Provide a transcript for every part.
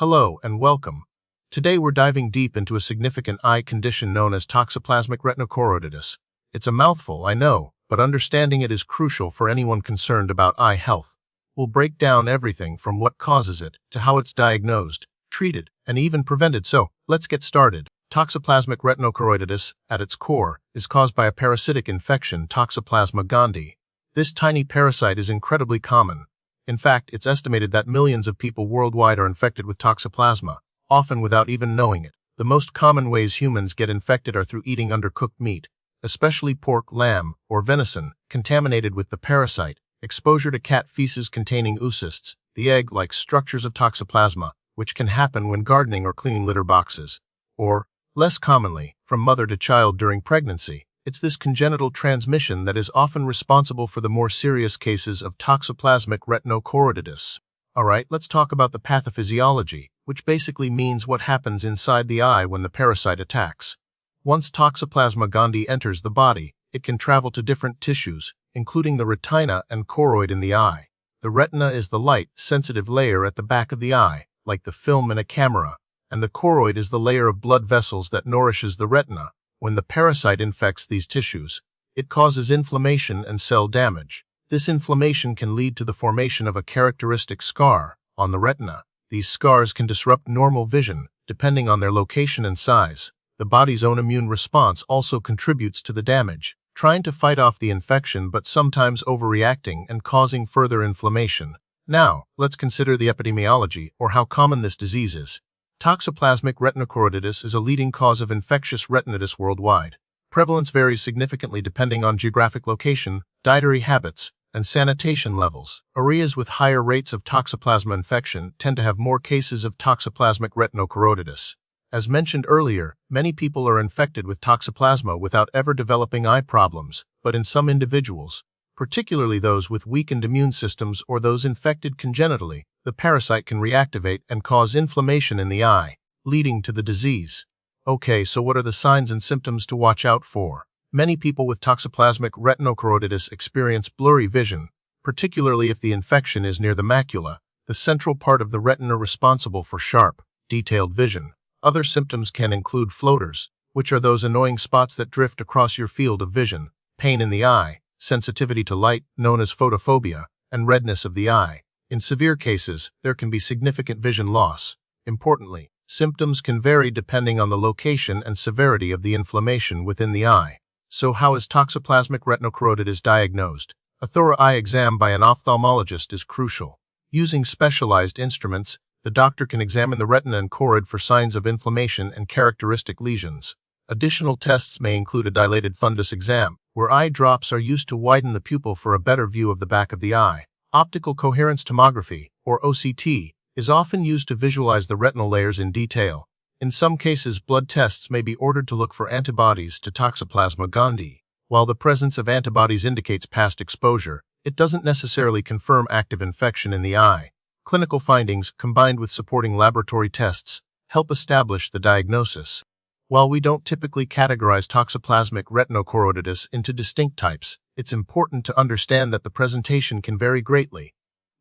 Hello and welcome. Today we're diving deep into a significant eye condition known as Toxoplasmic retinochoroiditis. It's a mouthful, I know, but understanding it is crucial for anyone concerned about eye health. We'll break down everything from what causes it to how it's diagnosed, treated, and even prevented. So, let's get started. Toxoplasmic retinochoroiditis, at its core, is caused by a parasitic infection, Toxoplasma gondii. This tiny parasite is incredibly common. In fact, it's estimated that millions of people worldwide are infected with Toxoplasma, often without even knowing it. The most common ways humans get infected are through eating undercooked meat, especially pork, lamb, or venison, contaminated with the parasite, exposure to cat feces containing oocysts, the egg-like structures of Toxoplasma, which can happen when gardening or cleaning litter boxes, or, less commonly, from mother to child during pregnancy. It's this congenital transmission that is often responsible for the more serious cases of Toxoplasmic retinochoroiditis. Alright, let's talk about the pathophysiology, which basically means what happens inside the eye when the parasite attacks. Once Toxoplasma gondii enters the body, it can travel to different tissues, including the retina and choroid in the eye. The retina is the light, sensitive layer at the back of the eye, like the film in a camera, and the choroid is the layer of blood vessels that nourishes the retina. When the parasite infects these tissues, it causes inflammation and cell damage. This inflammation can lead to the formation of a characteristic scar on the retina. These scars can disrupt normal vision, depending on their location and size. The body's own immune response also contributes to the damage, trying to fight off the infection but sometimes overreacting and causing further inflammation. Now, let's consider the epidemiology, or how common this disease is. Toxoplasmic retinochoroiditis is a leading cause of infectious retinitis worldwide. Prevalence varies significantly depending on geographic location, dietary habits, and sanitation levels. Areas with higher rates of Toxoplasma infection tend to have more cases of Toxoplasmic retinochoroiditis. As mentioned earlier, many people are infected with Toxoplasma without ever developing eye problems, but in some individuals, particularly those with weakened immune systems or those infected congenitally, the parasite can reactivate and cause inflammation in the eye, leading to the disease. Okay, so what are the signs and symptoms to watch out for? Many people with Toxoplasmic retinochoroiditis experience blurry vision, particularly if the infection is near the macula, the central part of the retina responsible for sharp, detailed vision. Other symptoms can include floaters, which are those annoying spots that drift across your field of vision, pain in the eye, sensitivity to light, known as photophobia, and redness of the eye. In severe cases, there can be significant vision loss. Importantly, symptoms can vary depending on the location and severity of the inflammation within the eye. So how is Toxoplasmic retinochoroiditis diagnosed? A thorough eye exam by an ophthalmologist is crucial. Using specialized instruments, the doctor can examine the retina and choroid for signs of inflammation and characteristic lesions. Additional tests may include a dilated fundus exam, where eye drops are used to widen the pupil for a better view of the back of the eye. Optical coherence tomography, or OCT, is often used to visualize the retinal layers in detail. In some cases, blood tests may be ordered to look for antibodies to Toxoplasma gondii. While the presence of antibodies indicates past exposure, it doesn't necessarily confirm active infection in the eye. Clinical findings, combined with supporting laboratory tests, help establish the diagnosis. While we don't typically categorize Toxoplasmic retinochoroiditis into distinct types, it's important to understand that the presentation can vary greatly.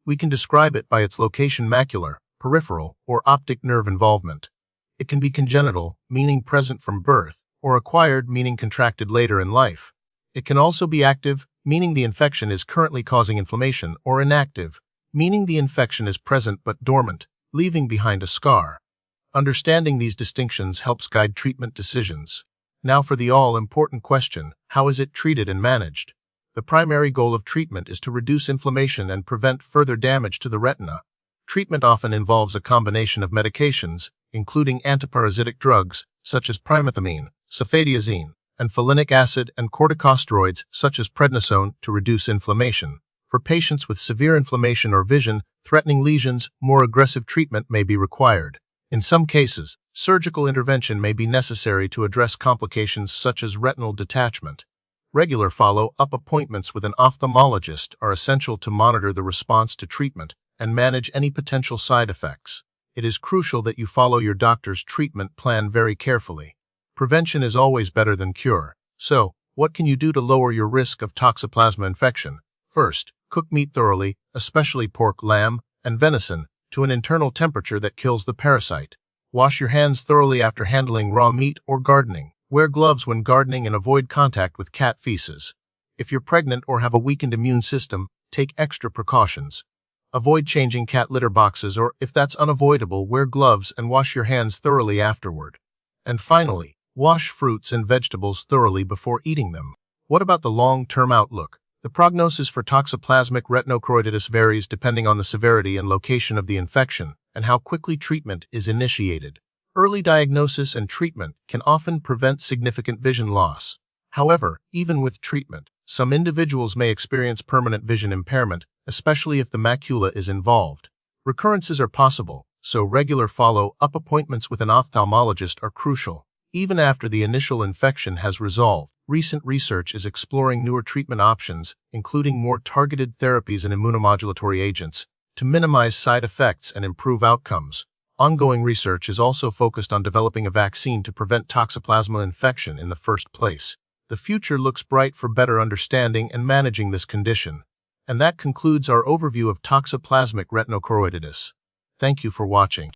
We can describe it by its location: macular, peripheral, or optic nerve involvement. It can be congenital, meaning present from birth, or acquired, meaning contracted later in life. It can also be active, meaning the infection is currently causing inflammation, or inactive, meaning the infection is present but dormant, leaving behind a scar. Understanding these distinctions helps guide treatment decisions. Now for the all-important question: how is it treated and managed? The primary goal of treatment is to reduce inflammation and prevent further damage to the retina. Treatment often involves a combination of medications, including antiparasitic drugs, such as primethamine, sulfadiazine, and folinic acid, and corticosteroids, such as prednisone, to reduce inflammation. For patients with severe inflammation or vision-threatening lesions, more aggressive treatment may be required. In some cases, surgical intervention may be necessary to address complications such as retinal detachment. Regular follow-up appointments with an ophthalmologist are essential to monitor the response to treatment and manage any potential side effects. It is crucial that you follow your doctor's treatment plan very carefully. Prevention is always better than cure. So, what can you do to lower your risk of Toxoplasma infection? First, cook meat thoroughly, especially pork, lamb, and venison, to an internal temperature that kills the parasite. Wash your hands thoroughly after handling raw meat or gardening. Wear gloves when gardening and avoid contact with cat feces. If you're pregnant or have a weakened immune system, take extra precautions. Avoid changing cat litter boxes, or if that's unavoidable, wear gloves and wash your hands thoroughly afterward. And finally, wash fruits and vegetables thoroughly before eating them. What about the long-term outlook? The prognosis for Toxoplasmic retinochoroiditis varies depending on the severity and location of the infection and how quickly treatment is initiated. Early diagnosis and treatment can often prevent significant vision loss. However, even with treatment, some individuals may experience permanent vision impairment, especially if the macula is involved. Recurrences are possible, so regular follow-up appointments with an ophthalmologist are crucial. Even after the initial infection has resolved, recent research is exploring newer treatment options, including more targeted therapies and immunomodulatory agents, to minimize side effects and improve outcomes. Ongoing research is also focused on developing a vaccine to prevent Toxoplasma infection in the first place. The future looks bright for better understanding and managing this condition. And that concludes our overview of Toxoplasmic retinochoroiditis. Thank you for watching.